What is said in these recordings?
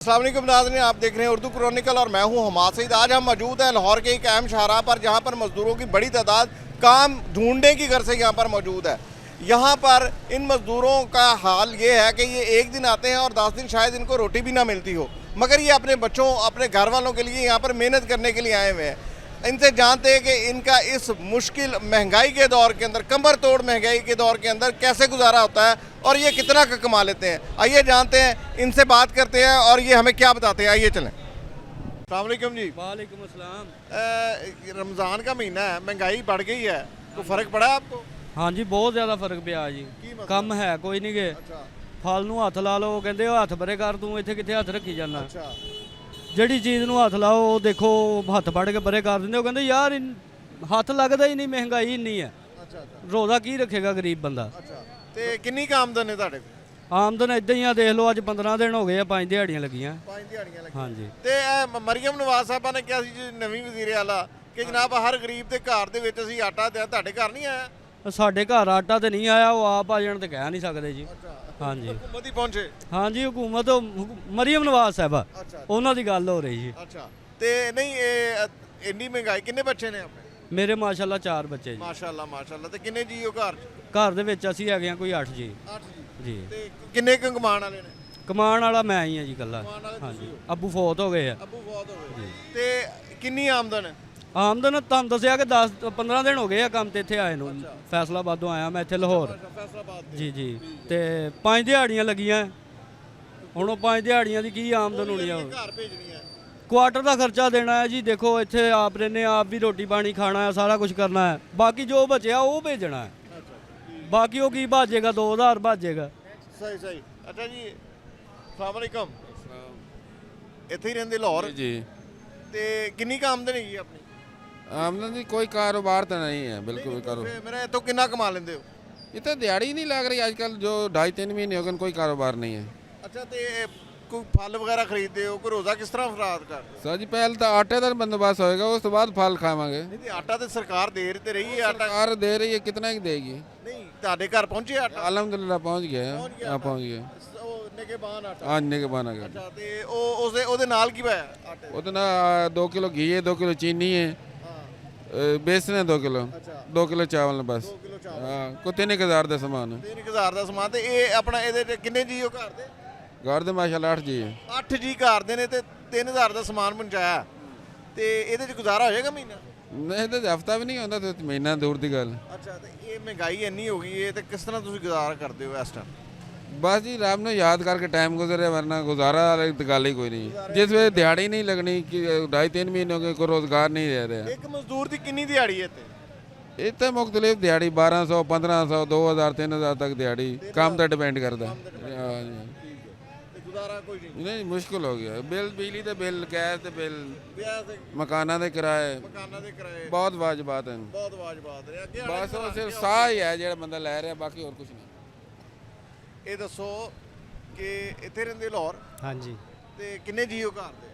अस्सलाम वालेकुम नाज़रीन, आप देख रहे हैं उर्दू क्रॉनिकल और मैं हूं हमाद सईद। आज हम मौजूद हैं लाहौर के एक अहम शाहराह पर, जहां पर मज़दूरों की बड़ी तादाद काम ढूंढने की गर्ज से यहां पर मौजूद है। यहां पर इन मज़दूरों का हाल ये है कि ये एक दिन आते हैं और 10 दिन शायद इनको रोटी भी ना मिलती हो, मगर ये अपने बच्चों अपने घर वालों के लिए यहाँ पर मेहनत करने के लिए आए हुए हैं। इनसे जानते हैं कि इनका इस मुश्किल महंगाई के दौर के अंदर, कमर तोड़ महंगाई के दौर के अंदर कैसे गुजारा होता है और ये कितना का कमा लेते हैं। आइए जानते हैं, इनसे बात करते हैं और ये हमें क्या बताते हैं। आइए चलें। अस्सलाम वालेकुम जी। वालेकुम अस्सलाम। रमज़ान का महीना है, महंगाई बढ़ गई है, तो फ़र्क पड़ा आपको? हाँ जी, बहुत ज़्यादा फर्क पिया जी। कम है कोई नहीं गे। अच्छा फल ਨੂੰ ਹੱਥ ਲਾ ਲਓ, ਕਹਿੰਦੇ ਹੱਥ ਪਰੇ ਕਰ, ਤੂੰ ਇੱਥੇ ਕਿੱਥੇ ਹੱਥ ਰੱਖੀ ਜਾਂਦਾ। अच्छा ਜਿਹੜੀ ਚੀਜ਼ ਨੂੰ ਹੱਥ ਲਾਓ ਉਹ ਦੇਖੋ ਹੱਥ ਫੜ ਕੇ ਪਰੇ ਕਰ ਦਿੰਦੇ। ਉਹ ਕਹਿੰਦੇ ਯਾਰ ਹੱਥ ਲੱਗਦਾ ਹੀ ਨਹੀਂ, ਮਹਿੰਗਾਈ ਇੰਨੀ ਹੈ, अच्छा ਰੋਜ਼ਾ ਕੀ ਰੱਖੇਗਾ ਗਰੀਬ ਬੰਦਾ। अच्छा ਤੇ ਕਿੰਨੀ ਕੁ ਆਮਦਨ ਹੈ ਤੁਹਾਡੇ ਕੋਲ? ਆਮਦਨ ਇਦਾਂ ਹੀ ਆ, ਦੇਖ ਲਓ ਅੱਜ 15 ਦਿਨ ਹੋ ਗਏ ਆ, 5 ਦਿਹਾੜੀਆਂ ਲੱਗੀਆਂ। 5 ਦਿਹਾੜੀਆਂ ਲੱਗੀਆਂ। ਹਾਂਜੀ ਤੇ ਇਹ ਮਰੀਮ ਨਵਾਜ਼ ਸਾਹਿਬਾ ਨੇ ਕਿਹਾ ਸੀ ਜੀ, ਨਵੀਂ ਵਜ਼ੀਰ ਆਲਾ, ਕਿ ਜਨਾਬ ਹਰ ਗਰੀਬ ਦੇ ਘਰ ਦੇ ਵਿੱਚ ਅਸੀਂ ਆਟਾ ਦਿਆਂ। ਤੁਹਾਡੇ ਘਰ ਨਹੀਂ ਆਇਆ? ਸਾਡੇ ਘਰ ਆਟਾ ਤੇ ਨਹੀਂ ਆਇਆ, ਉਹ ਆਪ ਆ ਜਾਣ ਤੇ ਕਹਿ ਨਹੀਂ ਸਕਦੇ ਜੀ। ਅੱਛਾ ਹਾਂਜੀ ਹੁਕੂਮਤ ਹੀ ਪਹੁੰਚੇ। ਹਾਂਜੀ, ਹੁਕੂਮਤ ਮਰੀਮ ਨਵਾਜ਼ ਸਾਹਿਬਾ, ਅੱਛਾ ਉਹਨਾਂ ਦੀ ਗੱਲ ਹੋ ਰਹੀ ਜੀ। ਅੱਛਾ ਤੇ ਨਹੀਂ ਇਹ ਇੰਨੀ ਮਹਿੰਗਾਈ, ਕਿੰਨੇ ਬੱਚੇ ਨੇ ਆਪਣੇ? ਮੇਰੇ ਮਾਸ਼ਾਅੱਲਾ 4 ਬੱਚੇ ਜੀ। ਮਾਸ਼ਾਅੱਲਾ ਮਾਸ਼ਾਅੱਲਾ। ਤੇ ਕਿੰਨੇ ਜੀ ਹੋ ਘਰ 'ਚ? ਘਰ ਦੇ ਵਿੱਚ ਅਸੀਂ ਹੈਗੇ ਆ ਕੋਈ 8 ਜੀ। 8 ਜੀ। ਜੀ ਤੇ ਕਿੰਨੇ ਕੁ ਕਮਾਉਣ ਵਾਲੇ ਨੇ? ਕਮਾਉਣ ਵਾਲਾ ਮੈਂ ਹੀ ਆ ਜੀ ਇਕੱਲਾ। ਕਮਾਉਣ ਵਾਲੇ ਹਾਂਜੀ, ਤੁਸੀਂ ਹੋ। ਅੱਬੂ ਫੌਤ ਹੋ ਗਏ ਆ। ਅੱਬੂ ਬਹੁਤ ਹੋ ਗਏ। ਤੇ ਕਿੰਨੀ ਆਮਦਨ ਹੈ? ਆਮਦਨ ਤੁਹਾਨੂੰ ਦੱਸਿਆ ਕਿ 10-15 ਦਿਨ ਹੋ ਗਏ ਆ ਕੰਮ ਤੇ ਇੱਥੇ ਆਏ ਨੂੰ। ਫੈਸਲਾਬਾਦੋਂ ਆਇਆ ਮੈਂ ਇੱਥੇ ਲਾਹੌਰ। ਫੈਸਲਾਬਾਦ ਜੀ ਜੀ। ਤੇ 5 ਦਿਹਾੜੀਆਂ ਲੱਗੀਆਂ। ਹੁਣ ਉਹ 5 ਦਿਹਾੜੀਆਂ ਦੀ ਕੀ ਆਮਦਨ ਹੋਣੀ ਆ? ਘਰ ਭੇਜਣੀ ਹੈ। ਕੁਆਟਰ ਦਾ ਖਰਚਾ ਦੇਣਾ ਹੈ ਜੀ। ਦੇਖੋ ਇੱਥੇ ਆਪ ਨੇ ਆਪ ਵੀ ਰੋਟੀ ਪਾਣੀ ਖਾਣਾ ਹੈ, ਸਾਰਾ ਕੁਝ ਕਰਨਾ ਹੈ। ਬਾਕੀ ਜੋ ਬਚਿਆ ਉਹ ਭੇਜਣਾ ਹੈ। ਬਾਕੀ ਉਹ ਕੀ ਭਾਜੇਗਾ, 2000 ਭਾਜੇਗਾ। ਸਹੀ ਸਹੀ। ਅੱਛਾ ਜੀ, ਅਸਲਾਮ ਵਾਲੇਕਮ। ਇੱਥੇ ਹੀ ਰਹਿੰਦੇ ਲਾਹੌਰ? जी ਤੇ ਕਿੰਨੀ ਕੁ ਆਮਦਨ ਹੈਗੀ ਆਪਣੀ? आमदन जी कोई कारोबार तो नहीं है, बिल्कुल भी करो। ਫਿਰ ਮੇਰਾ ਇੱਥੋਂ ਕਿੰਨਾ ਕਮਾ ਲੈਂਦੇ ਹੋ? इतना दिहाड़ी नहीं लग रही आजकल, जो 2.5-3 महीने हो गए कोई कारोबार नहीं है। ਅੱਛਾ ਤੇ ਕੋਈ ਫਲ ਵਗੈਰਾ ਖਰੀਦਦੇ ਹੋ? ਕੋਈ ਰੋਜ਼ਾ ਕਿਸ ਤਰ੍ਹਾਂ ਫਰਾਦ ਕਰਦੇ? सर जी पहले तो आटे का बंदोबस्त होएगा, उस तो बाद फल खावांगे। ਨਹੀਂ ਤੇ ਆਟਾ ਤੇ ਸਰਕਾਰ ਦੇ ਤੇ ਰਹੀ ਹੈ। ਆਟਾ सरकार दे रही है, कितना की देगी? ਨਹੀਂ ਤੁਹਾਡੇ ਘਰ ਪਹੁੰਚੇ ਆਟਾ? अल्हम्दुलिल्लाह पहुंच गया ਪਹੁੰਚ है। ਗਿਆ हाँ पहुंच गया। ਉਹ ਨਿਗਹਿਬਾਨ ਆਟਾ। आज ने के बना गया। ਅੱਛਾ ਤੇ ਉਹ ਉਹਦੇ ਨਾਲ ਕੀ ਪਾਇਆ ਆਟੇ ਦੇ? उतना 2 किलो घी है, 2 किलो चीनी है, ਹਾਂ बेसन है 2 किलो, ਅੱਛਾ 2 किलो चावल बस। 2 ਕਿਲੋ ਚਾਵਲ। हाँ को 3000 का सामान है। 3000 ਦਾ ਸਮਾਨ। ਤੇ ਇਹ ਆਪਣਾ ਇਹਦੇ ਤੇ ਕਿੰਨੇ ਜੀ ਹੋ ਘਰ ਦੇ? घर दे माशाल्लाह 8 जी है। 8 ਜੀ ਘਰ ਦੇ ਨੇ ਤੇ 3000 ਦਾ ਸਮਾਨ ਪਹੁੰਚਾਇਆ। ਤੇ ਇਹਦੇ ਚ ਗੁਜ਼ਾਰਾ ਹੋ ਜਾਏਗਾ ਮਹੀਨਾ? नहीं तो हफ्ता भी नहीं होता, तो महीना दूर की गल। ਅੱਛਾ ਤੇ ਇਹ ਮਹਿੰਗਾਈ ਇੰਨੀ ਹੋ ਗਈ ਹੈ ਤੇ ਕਿਸ ਤਰ੍ਹਾਂ ਤੁਸੀਂ ਗੁਜ਼ਾਰਾ ਕਰਦੇ ਹੋ ਇਸ ਟਾਈਮ? बस जी रब ने याद करके टाइम गुजरे, वरना गुजारा वाली तो गल ही कोई नहीं। जिस वे दिहाड़ी नहीं लगनी कि 2.5-3 महीने हो गए कोई रोजगार नहीं रह रहा। ਇੱਕ ਮਜ਼ਦੂਰ ਦੀ ਕਿੰਨੀ ਦਿਹਾੜੀ ਹੈ ਇੱਥੇ? इतने मुख्तलिफ दिहाड़ी 1200, 1500, 2000, 3000 तक दिहाड़ी काम पर डिपेंड करता। ਤੇ ਗੁਜ਼ਾਰਾ ਕੋਈ ਨਹੀਂ? नहीं मुश्किल हो गया। बिल बिजली के बिल, गैस के बिल, ਵਿਆਹ ਤੇ मकाना के किराए ਮਕਾਨਾਂ ਦੇ ਕਿਰਾਏ बहुत वाजबात हैं। ਬਹੁਤ ਵਾਜਬਾਤ ਰਿਹਾ। ਅੱਗੇ बस वो सिर्फ साह ही है जो बंदा लै रहा, बाकी और कुछ नहीं। ਇਹ ਦੱਸੋ ਕਿ ਇੱਥੇ ਰਹਿੰਦੇ ਲਾਹੌਰ ਹਾਂਜੀ ਤੇ ਕਿੰਨੇ ਜੀ ਹੋ ਘਰ ਦੇ?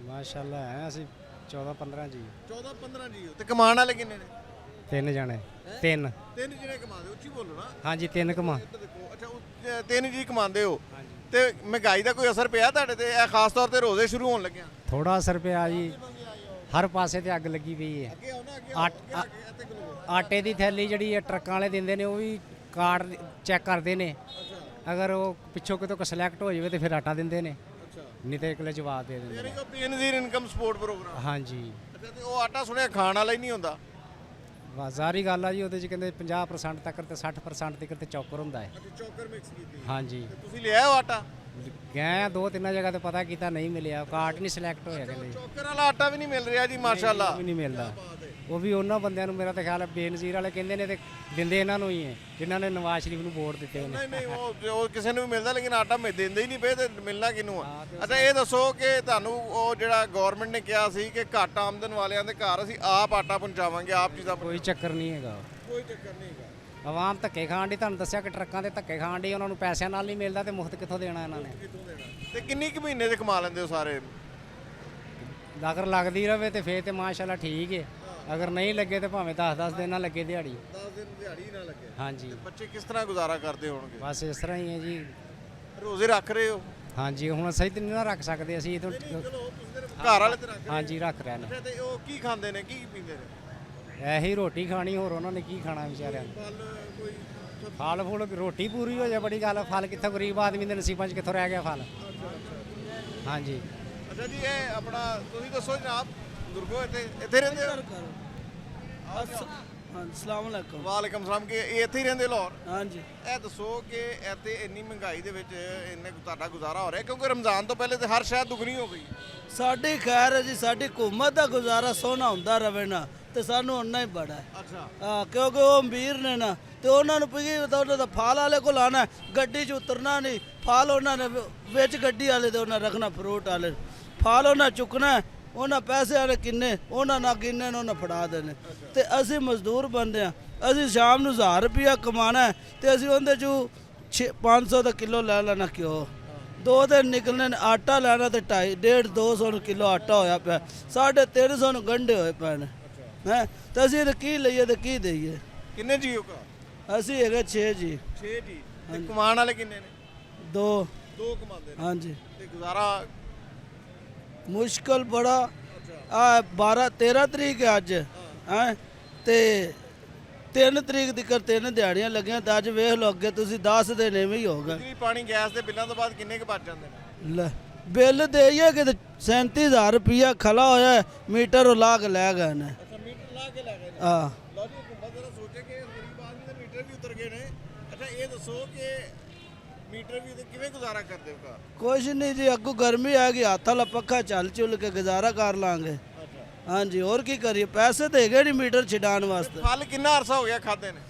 ਮਾਸ਼ਾਅੱਲਾ ਹੈ ਅਸੀਂ 14-15 ਜੀ 14-15 ਜੀ ਹੋ। ਤੇ ਕਮਾਉਣ ਵਾਲੇ ਕਿੰਨੇ ਨੇ? 3 ਜਣੇ 3 ਤਿੰਨ ਜਿਹੜੇ ਕਮਾਉਂਦੇ ਹੋ? ਉੱਚੀ ਬੋਲੋ ਨਾ। ਹਾਂਜੀ 3 ਕਮਾ ਇੱਧਰ ਦੇਖੋ। ਅੱਛਾ ਤਿੰਨ ਜੀ ਕਮਾਉਂਦੇ ਹੋ। ਤੇ ਮਹਿੰਗਾਈ ਦਾ ਕੋਈ ਅਸਰ ਪਿਆ ਤੁਹਾਡੇ ਤੇ? ਇਹ ਖਾਸ ਤੌਰ ਤੇ ਰੋਜ਼ੇ ਸ਼ੁਰੂ ਹੋਣ ਲੱਗਿਆ। ਥੋੜਾ ਅਸਰ ਪਿਆ ਜੀ, ਹਰ ਪਾਸੇ ਤੇ ਅੱਗ ਲੱਗੀ ਪਈ ਹੈ। ਅੱਗੇ ਆਓ ਨਾ, ਅੱਗੇ ਇੱਥੇ ਖਲੋ। ਆਟੇ ਦੀ ਥੈਲੀ ਜਿਹੜੀ ਹੈ ਟਰੱਕਾਂ ਵਾਲੇ ਦਿੰਦੇ ਨੇ, ਉਹ ਵੀ ਕਾਰਡ ਚੈੱਕ ਕਰਦੇ ਨੇ। ਅਗਰ ਉਹ ਪਿੱਛੋਂ ਕਿਤੋਂ ਸਿਲੈਕਟ ਹੋ ਜਾਵੇ ਤੇ ਫਿਰ ਆਟਾ ਦਿੰਦੇ ਨੇ, ਅੱਛਾ ਨਹੀਂ ਤੇ ਇਕੱਲੇ ਜਵਾਬ ਦੇ ਦਿੰਦੇ ਯਾਨੀ ਨੇ। ਕਿ ਬੇਨਜ਼ੀਰ ਇਨਕਮ ਸਪੋਰਟ ਪ੍ਰੋਗਰਾਮ। ਹਾਂਜੀ ਅੱਛਾ ਤੇ ਉਹ ਆਟਾ ਸੁਣਿਆ ਖਾਣ ਵਾਲਾ ਹੀ ਨਹੀਂ ਹੁੰਦਾ? ਬਸ ਜ਼ਾਰੀ ਗੱਲ ਆ ਜੀ, ਉਹਦੇ 'ਚ ਕਹਿੰਦੇ 50% ਤੱਕ ਤੇ 60% ਤੱਕ ਤੇ ਚੌਕਰ ਹੁੰਦਾ ਹੈ। ਅੱਛਾ ਚੌਕਰ ਮਿਕਸ ਕੀਤੀ। ਹਾਂਜੀ ਤੇ ਤੁਸੀਂ ਲਿਆ ਉਹ ਆਟਾ? ਗਏ ਆ 2-3 ਜਗ੍ਹਾ ਤੇ ਪਤਾ ਕੀਤਾ, ਨਹੀਂ ਮਿਲਿਆ, ਕਾਰਡ ਨਹੀਂ ਸਿਲੈਕਟ ਹੋਇਆ ਕਹਿੰਦੇ। ਚੌਕਰ ਵਾਲਾ ਆਟਾ ਵੀ ਨਹੀਂ ਮਿਲ ਰਿਹਾ ਜੀ ਮਾਸ਼ਾਅੱਲਾ। ਉਹ ਵੀ ਨਹੀਂ ਮਿਲਦਾ। ਉਹ ਵੀ ਉਹਨਾਂ ਬੰਦਿਆਂ ਨੂੰ, ਮੇਰਾ ਤਾਂ ਖਿਆਲ ਹੈ ਬੇਨਜ਼ੀਰ ਵਾਲੇ ਕਹਿੰਦੇ ਨੇ ਤੇ ਦਿੰਦੇ ਇਹਨਾਂ ਨੂੰ ਹੀ ਹੈ ਜਿਨ੍ਹਾਂ ਨੇ ਨਵਾਜ਼ ਸ਼ਰੀਫ ਨੂੰ ਵੋਟ ਦਿੱਤੇ ਨੇ। ਨਹੀਂ ਨਹੀਂ ਉਹ ਕਿਸੇ ਨੂੰ ਵੀ ਮਿਲਦਾ, ਲੇਕਿਨ ਆਟਾ ਦਿੰਦੇ ਹੀ ਨਹੀਂ ਪਏ ਤੇ ਮਿਲਣਾ ਕਿਹਨੂੰ ਆ? ਅੱਛਾ ਇਹ ਦੱਸੋ ਕਿ ਤੁਹਾਨੂੰ ਉਹ ਜਿਹੜਾ ਗਵਰਨਮੈਂਟ ਨੇ ਕਿਹਾ ਸੀ ਕਿ ਘੱਟ ਆਮਦਨ ਵਾਲਿਆਂ ਦੇ ਘਰ ਅਸੀਂ ਆਪ ਆਟਾ ਪਹੁੰਚਾਵਾਂਗੇ, ਆਪ ਚੀਜ਼ਾਂ ਕੋਈ ਚੱਕਰ ਨਹੀਂ ਹੈਗਾ। ਕੋਈ ਚੱਕਰ ਨਹੀਂ ਹੈਗਾ। ਆਵਾਮ ਧੱਕੇ ਖਾਣ ਦੀ, ਤੁਹਾਨੂੰ ਦੱਸਿਆ ਕਿ ਟਰੱਕਾਂ ਦੇ ਧੱਕੇ ਖਾਣ ਦੀ, ਉਹਨਾਂ ਨੂੰ ਪੈਸਿਆਂ ਨਾਲ ਨਹੀਂ ਮਿਲਦਾ ਤੇ ਮੁਫਤ ਕਿੱਥੋਂ ਦੇਣਾ ਇਹਨਾਂ ਨੇ? ਕਿੱਥੋਂ ਦੇਣਾ? ਤੇ ਕਿੰਨੀ ਕੁ ਮਹੀਨੇ 'ਚ ਕਮਾ ਲੈਂਦੇ ਹੋ ਸਾਰੇ? ਅਗਰ ਲੱਗਦੀ ਰਵੇ ਤੇ ਫੇਰ ਤੇ ਮਾਸ਼ਾਅੱਲਾ ਠੀਕ ਹੈ, ਅਗਰ ਨਹੀਂ ਲੱਗੇ ਤੇ ਭਾਵੇਂ 10-10 ਦਿਨ ਨਾ ਲੱਗੇ ਦਿਹਾੜੀ। 10 ਦਿਨ ਦਿਹਾੜੀ ਨਾ ਲੱਗੇ। ਹਾਂਜੀ ਬੱਚੇ ਕਿਸ ਤਰ੍ਹਾਂ ਗੁਜ਼ਾਰਾ ਕਰਦੇ ਹੋਣਗੇ? ਬਸ ਇਸ ਤਰ੍ਹਾਂ ਹੀ ਹੈ ਜੀ। ਰੋਜ਼ੇ ਰੱਖ ਰਹੇ ਹੋ? ਹਾਂਜੀ ਹੁਣ ਸਹੀ ਤੇ ਨਹੀਂ ਨਾ ਰੱਖ ਸਕਦੇ ਅਸੀਂ ਇਹ ਘਰ ਵਾਲੇ ਤੇ ਰੱਖ ਹਾਂਜੀ ਰੱਖ ਰਹੇ ਨੇ। ਅੱਛਾ, ਤੇ ਉਹ ਕੀ ਖਾਂਦੇ ਨੇ, ਕੀ ਪੀਂਦੇ ਨੇ? ਇਹੀ ਰੋਟੀ ਖਾਣੀ, ਹੋਰ ਉਹਨਾਂ ਨੇ ਕੀ ਖਾਣਾ ਵਿਚਾਰਿਆਂ ਨੇ। ਫਲ ਕੋਈ ਫਲ ਫੁੱਲ ਰੋਟੀ ਪੂਰੀ ਹੋ ਜਾਏ ਬੜੀ ਗੱਲ ਆ। ਫਲ ਕਿੱਥੋਂ ਗਰੀਬ ਆਦਮੀ ਦੇ ਨਸੀਬਾਂ 'ਚ ਕਿੱਥੋਂ ਰਹਿ ਗਿਆ ਫਲ। ਹਾਂਜੀ ਅੱਛਾ ਜੀ, ਇਹ ਆਪਣਾ ਤੁਸੀਂ ਦੱਸੋ ਜਨਾਬ, ਬਜ਼ੁਰਗੋ ਇੱਥੇ ਰਹਿੰਦੇ ਹੋ? ਅਸਲਾਮ ਵਾਲੇਕੁਮ। ਵਾਲੇਕਮ ਸਲਾਮ। ਕਿ ਇਹ ਇੱਥੇ ਹੀ ਰਹਿੰਦੇ ਲਾਹੌਰ? ਹਾਂਜੀ। ਇਹ ਦੱਸੋ ਕਿ ਇੱਥੇ ਇੰਨੀ ਮਹਿੰਗਾਈ ਦੇ ਵਿੱਚ ਇੰਨੇ ਤੁਹਾਡਾ ਗੁਜ਼ਾਰਾ ਹੋ ਰਿਹਾ? ਕਿਉਂਕਿ ਰਮਜ਼ਾਨ ਤੋਂ ਪਹਿਲੇ ਤੇ ਹਰ ਸ਼ਾਇਦ ਦੁੱਗਣੀ ਹੋ ਗਈ। ਸਾਡੀ ਖੈਰ ਹੈ ਜੀ, ਸਾਡੀ ਹਕੂਮਤ ਦਾ ਗੁਜ਼ਾਰਾ ਸੋਹਣਾ ਹੁੰਦਾ ਰਵੇ ਨਾ ਤੇ ਸਾਨੂੰ ਓਨਾ ਹੀ ਬੜਾ ਹੈ। ਅੱਛਾ। ਹਾਂ, ਕਿਉਂਕਿ ਉਹ ਅਮੀਰ ਨੇ ਨਾ ਤੇ ਉਹਨਾਂ ਨੂੰ ਪਈ ਉਹਨਾਂ ਦਾ ਫਲ ਵਾਲੇ ਕੋਲ ਆਣਾ, ਗੱਡੀ 'ਚ ਉਤਰਨਾ ਨਹੀਂ। ਫਲ ਉਹਨਾਂ ਨੇ ਵਿੱਚ ਗੱਡੀ ਵਾਲੇ ਦੇ ਉਹਨਾਂ ਰੱਖਣਾ, ਫਰੂਟ ਵਾਲੇ ਫਲ ਉਹਨਾਂ ਚੁੱਕਣਾ, ਉਹਨਾਂ ਪੈਸੇ ਵਾਲੇ ਕਿੰਨੇ ਉਹਨਾਂ ਨਾ ਗਿਣਨੇ ਨੇ, ਉਹਨਾਂ ਫੜਾ ਦੇਣੇ। ਤੇ ਅਸੀਂ ਮਜ਼ਦੂਰ ਬੰਦੇ ਆ, ਅਸੀਂ ਸ਼ਾਮ ਨੂੰ 1000 ਰੁਪਇਆ ਕਮਾਣਾ ਤੇ ਅਸੀਂ ਉਹਦੇ 'ਚੋਂ 500 ਦਾ ਕਿਲੋ ਲੈ ਲੈਣਾ ਘਿਓ। 2 ਦਿਨ ਨਿਕਲਣੇ ਨੇ, ਆਟਾ ਲੈਣਾ ਤੇ 250 ਕਿਲੋ ਆਟਾ ਹੋਇਆ ਪਿਆ, 350 ਨੂੰ ਗੰਢੇ ਹੋਏ ਪਏ ਨੇ ਹੈ। ਤੇ ਅਸੀਂ ਇਹਦੇ ਕੀ ਲਈਏ ਤੇ ਕੀ ਦਈਏ? ਕਿੰਨੇ ਜੀ ਹੋ ਘਰ? ਅਸੀਂ ਹੈਗੇ 6 ਜੀ। 6 ਜੀ। ਤੇ ਕਮਾਉਣ ਵਾਲੇ ਕਿੰਨੇ ਨੇ? 2। 2 ਕਮਾਉਂਦੇ ਨੇ। ਹਾਂਜੀ। ਤੇ ਗੁਜ਼ਾਰਾ ਮੁਸ਼ਕਲ ਬੜਾ। ਆ 13 ਤਰੀਕ ਹੈ ਅੱਜ ਹੈ ਤੇ 3 ਤਰੀਕ ਤੱਕ 3 ਦਿਹਾੜੀਆਂ ਲੱਗੀਆਂ ਤੇ ਅੱਜ ਵੇਖ ਲਓ ਅੱਗੇ ਤੁਸੀਂ 10 ਦਿਨ ਐਵੇਂ ਹੀ ਹੋਗਾ। ਬਿਜਲੀ ਪਾਣੀ ਗੈਸ ਦੇ ਬਿੱਲਾਂ ਤੋਂ ਬਾਅਦ ਕਿੰਨੇ ਕੁ ਬਚ ਜਾਂਦੇ ਨੇ? ਲੈ ਬਿੱਲ ਦੇਈਏ ਕਿ 37,000 ਰੁਪਇਆ ਖਲਾ ਹੋਇਆ, ਮੀਟਰ ਉਹ ਲਾ ਕੇ ਲੈ ਗਏ ਨੇ। ਅੱਛਾ, ਮੀਟਰ ਲਾ ਕੇ ਲੈ ਗਏ ਨੇ। ਹਾਂ। ਲਓ ਜੀ, ਹਕੂਮਤ ਜਰਾ ਸੋਚੇ ਕਿ ਗਰੀਬ ਆਦਮੀ ਦੇ ਮੀਟਰ ਵੀ ਉਤਰ ਗਏ ਨੇ। ਅੱਛਾ, ਇਹ ਦੱਸੋ ਕਿ ਮੀਟਰ ਵੀ ਤੇ ਕਿਵੇਂ ਗੁਜ਼ਾਰਾ ਕਰਦੇ ਹੋ ਘਰ? ਕੁਛ ਨਹੀਂ ਜੀ, ਅੱਗੋਂ ਗਰਮੀ ਆ ਗਈ, ਹੱਥ ਵਾਲਾ ਪੱਖਾ ਚੱਲ ਚੁੱਲ ਕੇ ਗੁਜ਼ਾਰਾ ਕਰ ਲਾਂਗੇ। ਹਾਂਜੀ, ਹੋਰ ਕੀ ਕਰੀਏ, ਪੈਸੇ ਤੇ ਹੈਗੇ ਨਹੀਂ ਮੀਟਰ ਛਡਾਉਣ ਵਾਸਤੇ। ਫਲ ਕਿੰਨਾ ਅਰਸਾ ਹੋ ਗਿਆ ਖਾਦੇ ਨੇ?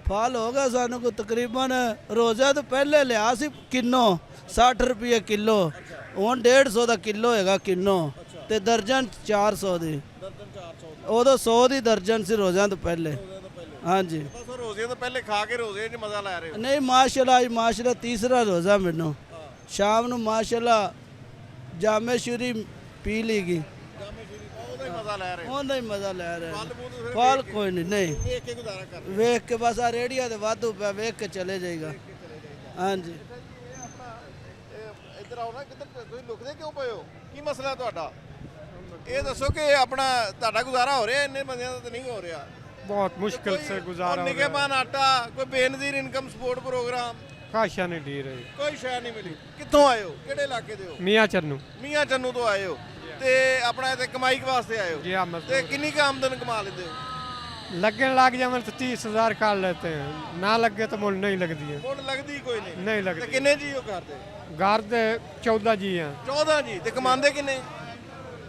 ਫਲ ਹੋ ਗਿਆ ਸਾਨੂੰ ਕੋ ਤਕਰੀਬਨ ਰੋਜ਼ਾ ਤੋਂ ਪਹਿਲੇ ਲਿਆ ਸੀ ਕਿੰਨੋ 60 ਰੁਪਏ ਕਿਲੋ, ਹੁਣ 150 ਦਾ ਕਿਲੋ ਹੈਗਾ ਕਿੰਨੋ ਤੇ ਦਰਜਨ 400 ਦੀ। ਦਰਜਨ 400 ਉਦੋਂ 100 ਦੀ ਦਰਜਨ ਸੀ ਰੋਜ਼ਿਆਂ ਤੋਂ ਪਹਿਲੇ। ਹਾਂਜੀ। ਬਸ ਉਹ ਰੋਜ਼ੇ ਤੋਂ ਪਹਿਲੇ ਖਾ ਕੇ ਰੋਜ਼ੇ 'ਚ ਮਜ਼ਾ ਲੈ ਰਹੇ ਹੋ? ਨਹੀਂ ਮਾਸ਼ਾਅੱਲਾ, ਅੱਜ ਮਾਸ਼ਾਅੱਲਾ ਤੀਸਰਾ ਰੋਜ਼ਾ ਮੈਨੂੰ। ਸ਼ਾਮ ਨੂੰ ਮਾਸ਼ਾਅੱਲਾ ਜਾਮੇ ਸ਼ੂਰੀ ਪੀ ਲਈਗੀ, ਉਹਦਾ ਹੀ ਮਜ਼ਾ ਲੈ ਰਹੇ ਹੋ? ਉਹਦਾ ਹੀ ਮਜ਼ਾ ਲੈ ਰਹੇ ਫਲ ਫੂਲ ਫਿਰ ਫਲ ਕੋਈ ਨਹੀਂ ਵੇਖ ਕੇ ਗੁਜ਼ਾਰਾ ਕਰ ਰਹੇ ਹੋ? ਵੇਖ ਕੇ ਬਸ ਆ ਰੇੜੀਆਂ ਤੇ ਵਾਧੂ ਪਿਆ, ਵੇਖ ਕੇ ਚਲੇ ਜਾਏਗਾ। ਹਾਂਜੀ। ਇੱਧਰ ਆਓ ਨਾ, ਕਿੱਧਰ ਤੁਸੀਂ ਲੁਕਦੇ ਕਿਉਂ ਪਏ ਹੋ? ਕੀ ਮਸਲਾ ਤੁਹਾਡਾ? ਇਹ ਦੱਸੋ ਕਿ ਆਪਣਾ ਤੁਹਾਡਾ ਗੁਜ਼ਾਰਾ ਹੋ ਰਿਹਾ? ਇੰਨੇ ਬੰਦਿਆਂ ਦਾ ਤਾਂ ਨਹੀਂ ਹੋ ਰਿਹਾ। बहुत मुश्किल से गुजारा हो रहा ਨਿਗਮਾਨ ਆਟਾ, ਕੋਈ ਬੇਨਜ਼ੀਰ ਇਨਕਮ ਸਪੋਰਟ ਪ੍ਰੋਗਰਾਮ, है। काशा नहीं डी रही। ਕੋਈ ਸ਼ੈ ਨਹੀਂ ਮਿਲੀ। ਕਿੱਥੋਂ ਆਏ ਹੋ? ਕਿਹੜੇ ਇਲਾਕੇ ਦੇ ਹੋ? मियाँ चन्नू ਮੀਆਂ ਚੰਨੂ ਤੋਂ ਆਏ ਹੋ ਤੇ ਆਪਣਾ ਇੱਥੇ ਕਮਾਈ ਵਾਸਤੇ ਆਏ ਹੋ? जी हाँ ਤੇ मजदूर ਕਿੰਨੀ ਕੁ ਆਮਦਨ ਕਮਾ ਲੈਂਦੇ ਹੋ? लगने लग जाए तो 30,000 काट लेते हैं, ना लगे तो मुझे नहीं लगती है। ਹੁਣ ਲੱਗਦੀ ਕੋਈ ਨਹੀਂ। नहीं ਤੇ लगती। ਕਿੰਨੇ ਜੀ ਹੋ ਕਰਦੇ? घर दे 14 जी हैं, 14 ਜੀ। ਤੇ ਕਮਾਉਂਦੇ ਕਿੰਨੇ?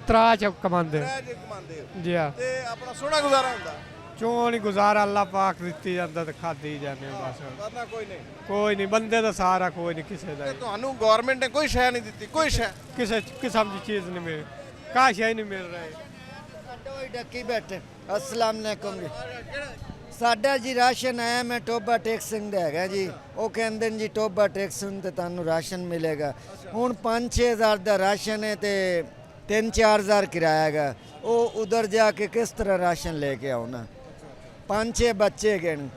3 कमाते। 3 ਜੀ ਕਮਾਉਂਦੇ ਹੋ जी हाँ, ਤੇ ਆਪਣਾ ਸੋਹਣਾ ਗੁਜ਼ਾਰਾ ਹੁੰਦਾ? क्यों नहीं गुजारा, अल्लाह पाक दिती जाता तो खाते ही जाने बस। ਵਰਨਾ ਕੋਈ ਨਹੀਂ। कोई नहीं, बंदे का सहारा कोई नहीं, किसी का ਤੇ ਤੁਹਾਨੂੰ ਗਵਰਨਮੈਂਟ ਨੇ ਕੋਈ ਸ਼ੈ ਨਹੀਂ ਦਿੱਤੀ? ਕੋਈ ਸ਼ੈ? किसी किस्म की चीज़ नहीं मिल, काशा ही नहीं मिल रही। ਸਾਡਾ ਹੀ ਡੱਕੀ ਬੈਠੇ। ਅਸਲਾਮ ਅਲੈਕੁਮ ਜੀ। ਸਾਡਾ ਜੀ ਰਾਸ਼ਨ ਆਇਆ, ਮੈਂ ਟੋਬਾ ਟੈਕਸਿੰਗ ਦਾ ਹੈਗਾ ਜੀ। ਉਹ ਕਹਿੰਦੇ ਨੇ ਜੀ ਟੋਬਾ ਟੈਕਸਿੰਗ ਤੇ ਤੁਹਾਨੂੰ ਰਾਸ਼ਨ ਮਿਲੇਗਾ। ਹੁਣ 5-6 ਹਜ਼ਾਰ ਦਾ ਰਾਸ਼ਨ ਹੈ ਤੇ 3-4 ਹਜ਼ਾਰ ਕਿਰਾਇਆ ਹੈਗਾ। ਉਹ ਉਧਰ ਜਾ ਕੇ ਕਿਸ ਤਰ੍ਹਾਂ ਰਾਸ਼ਨ ਲੈ ਕੇ ਆਉਣਾ? 5-6 ਬੱਚੇ ਹੈਗੇ ਨੇ,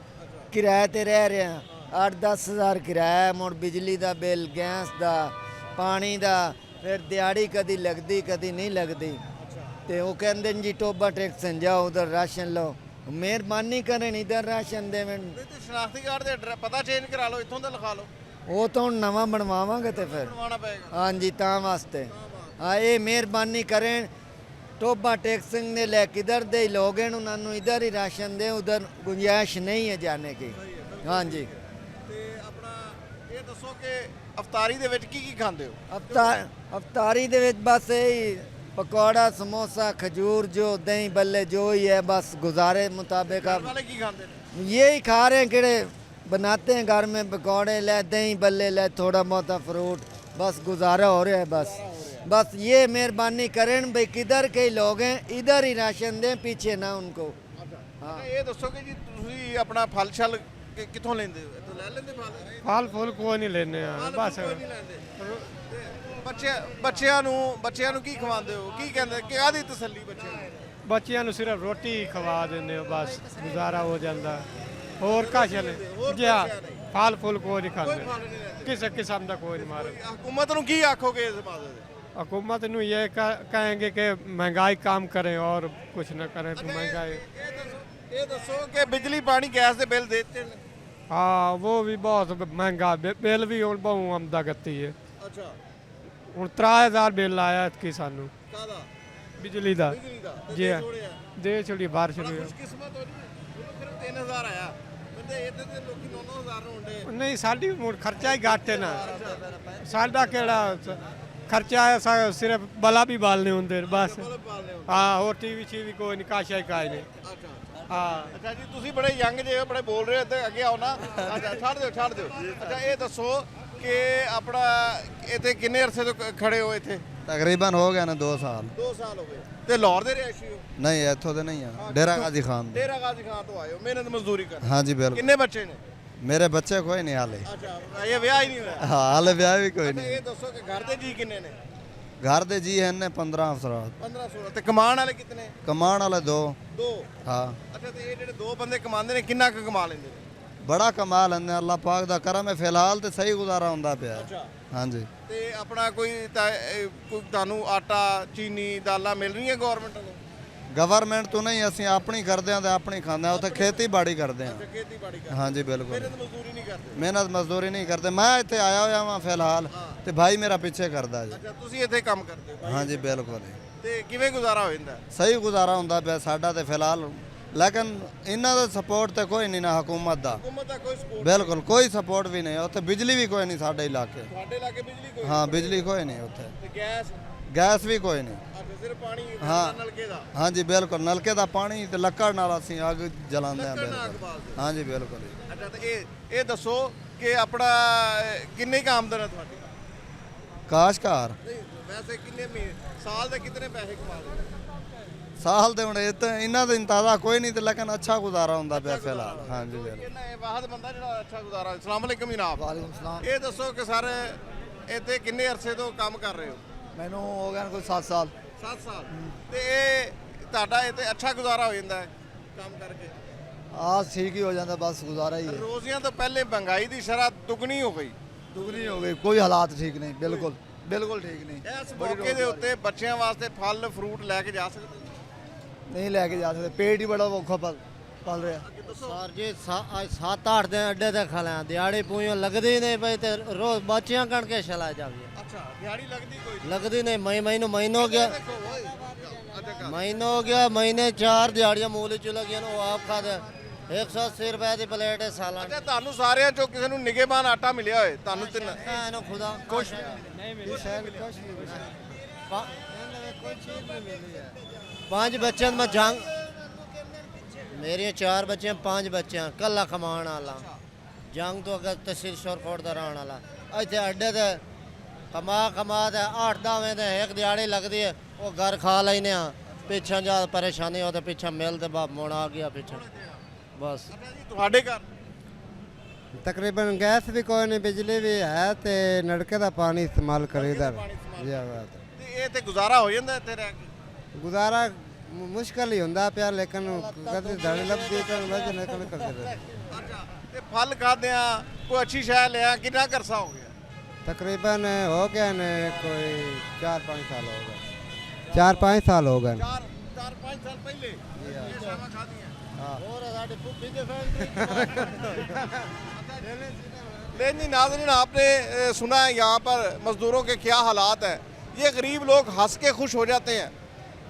ਕਿਰਾਏ ਤੇ ਰਹਿ ਰਹੇ ਆ। 8-10 ਹਜ਼ਾਰ ਕਿਰਾਇਆ, ਮੁੜ ਬਿਜਲੀ ਦਾ ਬਿੱਲ, ਗੈਸ ਦਾ, ਪਾਣੀ ਦਾ, ਫਿਰ ਦਿਹਾੜੀ ਕਦੀ ਲੱਗਦੀ ਕਦੀ ਨਹੀਂ ਲੱਗਦੀ। ਤੇ ਉਹ ਕਹਿੰਦੇ ਨੇ ਜੀ ਟੋਬਾ ਟੈਕਸਨ ਜਾਓ ਉਧਰ ਰਾਸ਼ਨ ਲਓ। ਮਿਹਰਬਾਨੀ ਕਰਨ ਇਧਰ ਰਾਸ਼ਨ ਦੇਵਣ। ਨਹੀਂ ਤੇ ਸ਼ਨਾਖਤੀ ਕਾਰਡ ਦੇ ਐਡਰੈਸ ਪਤਾ ਚੇਂਜ ਕਰਾ ਲਓ, ਇੱਥੋਂ ਦਾ ਲਿਖਾ ਲਓ। ਉਹ ਤਾਂ ਹੁਣ ਨਵਾਂ ਬਣਵਾਵਾਂਗੇ ਤੇ ਫਿਰ ਬਣਵਾਉਣਾ ਪਏਗਾ। ਹਾਂਜੀ ਤਾਂ ਵਾਸਤੇ ਹਾਂ ਇਹ ਮਿਹਰਬਾਨੀ ਕरें। टोबा टैक्सिंग ने ले किधर दे लोग हैं, उन्होंने इधर ही राशन दे, उधर गुंजाइश नहीं है जाने की। हाँ जी। ਤੇ ਆਪਣਾ ਇਹ ਦੱਸੋ ਕਿ ਅਫਤਾਰੀ ਦੇ ਵਿੱਚ ਕੀ ਕੀ ਖਾਂਦੇ ਹੋ? अफतारी दे विच बस यही पकौड़ा समोसा खजूर जो दही बल्ले जो ही है, बस गुजारे मुताबिक ਘਰ आप ਵਾਲੇ ਕੀ ਖਾਂਦੇ ਨੇ? यही खा रहे हैं। किड़े बनाते हैं घर में पकौड़े ले, दही बल्ले ले, थोड़ा बहुत फ्रूट, बस गुजारा हो रहा है। बस ये मेहरबानी करें भाई, किधर के लोग हैं इधर ही राशन दें, पीछे ना उनको। ਹਾਂ ਇਹ ਦੱਸੋ ਕਿ ਜੀ ਤੁਸੀਂ ਆਪਣਾ ਫਲ ਛਲ ਕਿੱਥੋਂ ਲੈਂਦੇ ਹੋ? ਇੱਥੋਂ ਲੈ ਲੈਂਦੇ ਫਲ? फल फूल कोई नहीं लेने हैं, ਫਲ बस ਕੋਈ ਨਹੀਂ ਲੈਂਦੇ। ਤੇ ਬੱਚਿਆਂ ਨੂੰ ਕੀ ਖਵਾਉਂਦੇ ਹੋ? ਕੀ ਕਹਿੰਦੇ ਕਿ ਆਦੀ ਤਸੱਲੀ ਬੱਚਿਆਂ ਨੂੰ? बच्चियां नूं सिर्फ रोटी खवा देने हो, बस गुजारा हो जाता। और काशा ਹੋਰ नहीं ਕੋਈ जी हाँ, ਸ਼ੈ ਨਹੀਂ। फल फूल कोई नहीं ਕੋਈ खाते ਫਲ ਨਹੀਂ ਲੈਂਦੇ किसी किस्म का कोई नहीं मारे ਹਕੂਮਤ ਨੂੰ ਕੀ ਆਖੋਗੇ ਇਸ ਬਾਰੇ हुकूमत ਨੂੰ ये कहेंगे कि महंगाई काम करें और कुछ न करें तो महंगाई ਇਹ ਦੱਸੋ ਕਿ ਬਿਜਲੀ ਪਾਣੀ ਗੈਸ ਦੇ ਬਿੱਲ ਦੇ ਦਿੱਤੇ ਨੇ हाँ वो भी बहुत महंगा बिल भी हूँ बहुत आमदा गती है ਅੱਛਾ हूँ 3000 बिल आया कि सानू ਕਾਦਾ बिजली का ਬਿਜਲੀ ਦਾ जी हाँ। ਥੋੜ੍ਹਾ दे छोड़ी बारिश हुई ਖੁਸ਼ਕਿਸਮਤ ਹੋ ਜੀ ਉਹਨੂੰ ਸਿਰਫ 3000 ਆਇਆ ਬੰਦੇ ਇੱਥੇ ਤੇ ਲੋਕੀ 9-9000 ਨੂੰ ਹੁੰਦੇ नहीं साड़ी मुड़ खर्चा ही घट है ना साडा केड़ा खर्चा है सिर्फ बला भी बालने होंगे बस ਪਾਲਨੇ ਹੋ हाँ और टीवी शीवी कोई नहीं काशा ही काज नहीं ਅੱਛਾ हाँ ਅੱਛਾ ਜੀ ਤੁਸੀਂ ਬੜੇ ਯੰਗ ਜੇ ਹੋ ਬੜੇ ਬੋਲ ਰਹੇ ਹੋ ਇੱਥੇ ਅੱਗੇ ਆਓ ਨਾ ਅੱਛਾ ਛੱਡ ਦਿਓ ਅੱਛਾ ਇਹ ਦੱਸੋ ਕਿ ਆਪਣਾ ਇੱਥੇ ਕਿੰਨੇ ਅਰਸੇ ਤੋਂ ਖੜੇ ਹੋ ਇੱਥੇ ਤਕਰੀਬਨ ਹੋ ਗਿਆ ਨਾ 2 ਸਾਲ 2 ਸਾਲ ਹੋ ਗਏ ਤੇ ਲਾਹੌਰ ਦੇ ਰਿਹਾਇਸ਼ੀ ਹੋ ਨਹੀਂ ਇੱਥੋਂ ਦੇ ਨਹੀਂ ਆ ਡੇਰਾ ਗਾਜ਼ੀ ਖਾਨ ਦੇ ਡੇਰਾ ਗਾਜ਼ੀ ਖਾਨ ਤੋਂ ਆਏ ਹੋ ਮਿਹਨਤ ਮਜ਼ਦੂਰੀ ਕਰ ਹਾਂਜੀ ਬਿਲਕੁਲ ਕਿੰਨੇ ਬੱਚੇ ਨੇ ਮੇਰੇ ਬੱਚੇ ਕੋਈ ਨਹੀਂ ਹਾਲੇ ਅੱਛਾ ਇਹ ਵਿਆਹ ਹੀ ਨਹੀਂ ਹੋਇਆ ਹਾਂ ਹਾਲੇ ਵਿਆਹ ਵੀ ਕੋਈ ਤੇ ਨਹੀਂ ਇਹ ਦੱਸੋ ਕਿ ਘਰ ਦੇ ਜੀ ਕਿੰਨੇ ਨੇ ਘਰ ਦੇ ਜੀ ਹਨ ਨੇ 15 ਅਫਸਰਾਤ 15-16 ਤੇ ਕਮਾਉਣ ਵਾਲੇ ਕਿਤਨੇ ਕਮਾਉਣ ਵਾਲੇ 2 2 ਹਾਂ ਅੱਛਾ ਤੇ ਇਹ ਜਿਹੜੇ 2 ਬੰਦੇ ਕਮਾਉਂਦੇ ਨੇ ਕਿੰਨਾ ਕੁ ਕਮਾ ਲੈਂਦੇ ਨੇ ਬੜਾ ਕਮਾ ਲੈਂਦੇ ਅੱਲਾਹ ਪਾਕ ਦਾ ਕਰਮ ਹੈ ਫਿਲਹਾਲ ਤੇ ਸਹੀ ਗੁਜ਼ਾਰਾ ਹੁੰਦਾ ਪਿਆ ਅੱਛਾ ਹਾਂਜੀ ਤੇ ਆਪਣਾ ਕੋਈ ਕੋਈ ਤੁਹਾਨੂੰ ਆਟਾ ਚੀਨੀ ਦਾਲਾਂ ਮਿਲ ਰਹੀਆਂ ਗਵਰਨਮੈਂਟ ਤੋਂ ਗਵਰਨਮੈਂਟ ਤੋਂ ਨਹੀਂ ਅਸੀਂ ਆਪਣੀ ਕਰਦੇ ਹਾਂ ਤੇ ਆਪਣੀ ਖਾਂਦੇ ਹਾਂ ਉੱਥੇ ਖੇਤੀਬਾੜੀ ਕਰਦੇ ਹਾਂ ਖੇਤੀਬਾੜੀ ਕਰ ਹਾਂਜੀ ਬਿਲਕੁਲ ਮਿਹਨਤ ਮਜ਼ਦੂਰੀ ਨਹੀਂ ਕਰਦੇ ਮਿਹਨਤ ਮਜ਼ਦੂਰੀ ਨਹੀਂ ਕਰਦੇ ਮੈਂ ਇੱਥੇ ਆਇਆ ਹੋਇਆ ਹਾਂ ਫਿਲਹਾਲ ਤੇ ਭਾਈ ਮੇਰਾ ਪਿੱਛੇ ਕਰਦਾ ਜੀ ਅੱਛਾ ਤੁਸੀਂ ਇੱਥੇ ਕੰਮ ਕਰਦੇ ਹੋ ਹਾਂਜੀ ਬਿਲਕੁਲ ਤੇ ਕਿਵੇਂ ਗੁਜ਼ਾਰਾ ਹੋ ਜਾਂਦਾ ਸਹੀ ਗੁਜ਼ਾਰਾ ਹੁੰਦਾ ਪਿਆ ਸਾਡਾ ਤੇ ਫਿਲਹਾਲ ਲੇਕਿਨ ਇਹਨਾਂ ਦਾ ਸਪੋਰਟ ਤੇ ਕੋਈ ਨਹੀਂ ਨਾ ਹਕੂਮਤ ਦਾ ਹੁਕੂਮਤ ਦਾ ਕੋਈ ਸਪੋਰਟ ਬਿਲਕੁਲ ਕੋਈ ਸਪੋਰਟ ਵੀ ਨਹੀਂ ਉੱਥੇ ਬਿਜਲੀ ਵੀ ਕੋਈ ਨਹੀਂ ਸਾਡੇ ਇਲਾਕੇ ਤੁਹਾਡੇ ਇਲਾਕੇ ਬਿਜਲੀ ਕੋਈ ਹਾਂ ਬਿਜਲੀ ਕੋਈ ਨਹੀਂ ਉੱਥੇ ਤੇ ਗੈਸ ਗੈਸ ਵੀ ਕੋਈ ਨਹੀਂ ਅੱਛਾ ਸਿਰਫ ਪਾਣੀ ਹਾਂ। ਨਲਕੇ ਦਾ ਹਾਂਜੀ ਬਿਲਕੁਲ ਨਲਕੇ ਦਾ ਪਾਣੀ ਤੇ ਲੱਕੜ ਨਾਲ ਅਸੀਂ ਅੱਗ ਜਲਾਉਂਦੇ ਹਾਂ ਲੱਕੜ ਨਾਲ ਅੱਗ ਬਿਲਕੁਲ ਬਾਲਦੇ ਹਾਂਜੀ ਬਿਲਕੁਲ ਅੱਛਾ ਤੇ ਇਹ ਦੱਸੋ ਕਿ ਆਪਣਾ ਕਿੰਨੀ ਕੁ ਆਮਦਨ ਹੈ ਤੁਹਾਡੀ ਕਾਸ਼ਕਾਰ ਨਹੀਂ ਵੈਸੇ ਕਿੰਨੇ ਸਾਲ ਦੇ ਕਿੰਨੇ ਪੈਸੇ ਕਮਾ ਲੈਂਦੇ ਸਾਲ ਦੇ ਹੁਣ ਇਹ ਤਾਂ ਇਹਨਾਂ ਦਾ ਇੰਤਾਜ਼ਾ ਕੋਈ ਨਹੀਂ ਤੇ ਲੇਕਿਨ ਅੱਛਾ ਗੁਜ਼ਾਰਾ ਹੁੰਦਾ ਪਿਆ ਫਿਲਹਾਲ ਹਾਂਜੀ ਬਿਲਕੁਲ ਇਹਨਾਂ ਇਹ ਵਾਹਦ ਬੰਦਾ ਜਿਹੜਾ ਅੱਛਾ ਗੁਜ਼ਾਰਾ ਅਸਲਾਮ ਅਲੈਕਮ ਜਨਾਬ ਵਾਲੇਕੁਮ ਸਲਾਮ ਇਹ ਦੱਸੋ ਕਿ ਸਰ ਇੱਥੇ ਕਿੰਨੇ ਅਰਸੇ ਤੋਂ ਕੰਮ ਕਰ ਰਹੇ ਹੋ ਮੈਨੂੰ ਹੋ ਗਿਆ ਕੋਈ 7 ਸਾਲ 7 ਸਾਲ ਤੇ ਇਹ ਤੁਹਾਡਾ ਇੱਥੇ ਅੱਛਾ ਗੁਜ਼ਾਰਾ ਹੋ ਜਾਂਦਾ ਹੈ ਕੰਮ ਕਰਕੇ ਆ ਠੀਕ ਹੀ ਹੋ ਜਾਂਦਾ ਬਸ ਗੁਜ਼ਾਰਾ ਹੀ ਹੈ ਰੋਜ਼ੀਆਂ ਤੋਂ ਪਹਿਲੇ ਮਹਿੰਗਾਈ ਦੀ ਸ਼ਰ੍ਹਾਂ ਦੁੱਗਣੀ ਹੋ ਗਈ ਦੁਗਣੀ ਹੋ ਗਈ ਕੋਈ ਹਾਲਾਤ ਠੀਕ ਨਹੀਂ ਬਿਲਕੁਲ ਬਿਲਕੁਲ ਠੀਕ ਨਹੀਂ ਇਸ ਮੌਕੇ ਦੇ ਉੱਤੇ ਬੱਚਿਆਂ ਵਾਸਤੇ ਫਲ ਫਰੂਟ ਲੈ ਕੇ ਜਾ ਸਕਦੇ ਹੋ ਨਹੀਂ ਲੈ ਕੇ ਜਾ ਸਕਦੇ ਪੇਟ ਹੀ ਬੜਾ ਔਖਾ ਪਲ ਰਿਹਾ सर जी आज 7-8 दिन अड्डे ते खले दिहाड़ी पूइयों लगदी नहीं भाई ते रोज बच्चियां कण के चला जावी ਅੱਛਾ ਦਿਹਾੜੀ लगदी कोई लगदी नहीं महीनो हो गया अच्छा महीनो हो गया महीने 4 दिहाड़ियां मूली चुल गई वो आप खाते 180 रुपए की प्लेट है सालाना ਅੱਛਾ ਤੁਹਾਨੂੰ ਸਾਰਿਆਂ ਚੋਂ ਕਿਸੇ ਨੂੰ ਨਿਗੇਬਾਨ ਆਟਾ ਮਿਲਿਆ ਹੋਏ ਤੁਹਾਨੂੰ ਤਿੰਨ एनो खुदा ਕੁਛ ਨਹੀਂ ਮਿਲੀ ਸ਼ਾਇਦ ਕੁਛ ਨਹੀਂ ਮਿਲੀ पांच बच्चों में जंग मेरी 4 बच्चे 5 बच्चे कला कमान वाला जंग तो अगर तहसील शोरकोट का रहने वाला इतने अड्डे ते कमा ते 8-10 में एक दिहाड़ी लगती है वो घर खा लेने पिछा जा परेशानी हो तो पिछा मिल तो बाप मोड़ आ गया पिछा बस ਤੁਹਾਡੇ ਘਰ तकरीबन गैस भी कोई नहीं बिजली भी है तो नलके का पानी इस्तेमाल करीदा ਤੇ ਇਹ ਤੇ ਗੁਜ਼ਾਰਾ ਹੋ ਜਾਂਦਾ ਇੱਥੇ ਰਹਿ ਕੇ गुजारा मुश्किल ही होंदा पिया लेकिन कदे दाड़ी लभदी तो वजह निकल करदे ਅੱਛਾ ਤੇ ਫਲ ਖਾਦੇ ਆ ਕੋਈ ਅੱਛੀ ਸ਼ੈ ਲਿਆ ਕਿੰਨਾ ਕਰਸਾ ਹੋ ਗਿਆ तकरीबन हो गया ने कोई 4-5 साल हो गए 4-5 साल हो गए 4-5 साल पहले ये शामा खादी है और साडी पुप्पी दे फैन लेकिन नाज़रीन आपने सुना है यहाँ पर मज़दूरों के क्या हालात हैं। ये गरीब लोग हंस के खुश हो जाते हैं,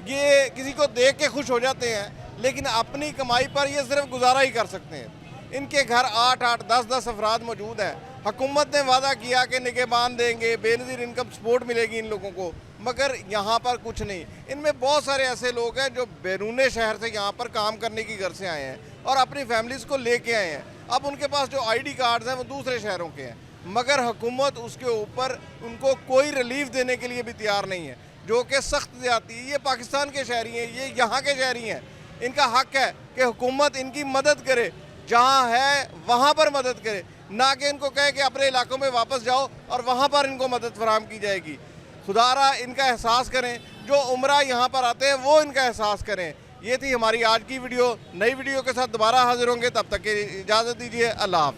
ये किसी को देख के खुश हो जाते हैं, लेकिन अपनी कमाई पर ये सिर्फ गुजारा ही कर सकते हैं। इनके घर 8-8 10-10 अफराद मौजूद हैं। हुकूमत ने वादा किया कि निगहबान देंगे, बेनज़ीर इनकम सपोर्ट मिलेगी इन लोगों को, मगर यहाँ पर कुछ नहीं। इनमें बहुत सारे ऐसे लोग हैं जो बैरून शहर से यहाँ पर काम करने की घर से आए हैं और अपनी फैमिलीज़ को लेके आए हैं। अब उनके पास जो ID कार्ड्स हैं वो दूसरे शहरों के हैं, मगर हुकूमत उसके ऊपर उनको कोई रिलीफ देने के लिए भी तैयार नहीं है, जो कि सख्त ज़्यादती है। ये पाकिस्तान के शहरी हैं, ये यहाँ के शहरी हैं, इनका हक है कि हुकूमत इनकी मदद करे, जहाँ है वहाँ पर मदद करे, ना कि इनको कहे कि अपने इलाकों में वापस जाओ और वहाँ पर इनको मदद फराहम की जाएगी। खुदारा इनका एहसास करें, जो उम्रा यहाँ पर आते हैं वो इनका एहसास करें। ये थी हमारी आज की वीडियो। नई वीडियो के साथ दोबारा हाजिर होंगे, तब तक की इजाज़त दीजिए। अल्लाह हाफ़िज़।